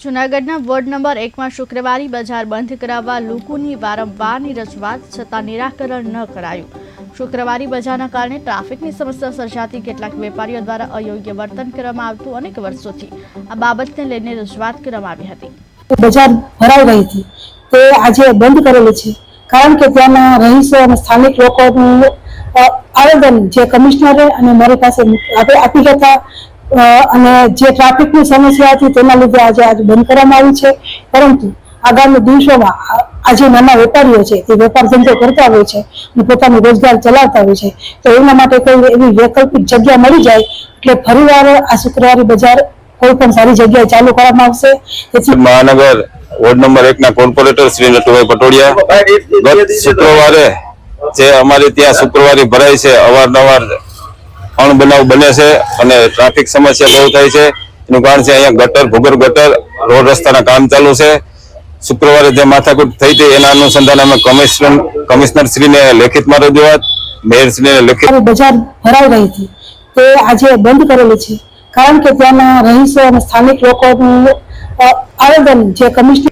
જૂનાગઢના ward number 1 માં શુક્રવારી બજાર બંધ કરાવવા લોકોની વારંવારની રજૂઆત છતાં નિરાકરણ ન કરાયું। શુક્રવારી બજારના કારણે ટ્રાફિકની સમસ્યા સર્જાતી કેટલાક વેપારીઓ દ્વારા અયોગ્ય વર્તન કરવામાં આવતું અનેક વર્ષોથી આ બાબતને લઈને રજૂઆત કરવામાં આવી હતી। બજાર ભરાઈ રહી હતી તે આજે બંધ કરેલી છે, કારણ કે ત્યાંના રહીશો અને સ્થાનિક લોકોનું આવેદન જે કમિશનરે અને મારી પાસે આપી હતા અને જે ટ્રાફિકની સમસ્યા હતી તેના લીધે આજે બંધ કરવામાં આવી છે। પરંતુ આગામી દિવસોમાં આજે નાના વેપારીઓ છે તે વેપાર ધંધો કરતા હોય છે અને પોતાનો રોજગાર ચલાવતા હોય છે, તો એના માટે કોઈ એવી વૈકલ્પિક જગ્યા મળી જાય એટલે ફરીવાર આ શુક્રવારી બજાર કોઈ પણ સારી જગ્યાએ ચાલુ કરવામાં આવશે। તેથી મહાનગર વોર્ડ નંબર 1 ના કોર્પોરેટર શ્રી નટુભાઈ પટોડિયા ગત શુક્રવારે જે અમારી ત્યાં શુક્રવારી ભરાય છે, અવારનવાર અણબનાવ બને છે અને ટ્રાફિક સમસ્યા બહુ થાય છે। એનું કારણ છે અહીંયા ગટર, ભૂગર્ભ ગટર, રોડ રસ્તાના કામ ચાલુ છે। શુક્રવારે જે માથાકૂટ થઈ હતી એના અનુસંધાને અમે કમિશનર શ્રીને લેખિતમાં રજૂઆત, મેયર શ્રીને લેખિત બજાર ભરાઈ રહી હતી તે આજે બંધ કરેલી છે, કારણ કે ત્યાંના રહીશો અને સ્થાનિક લોકોનું આવેદન જે કમિશનર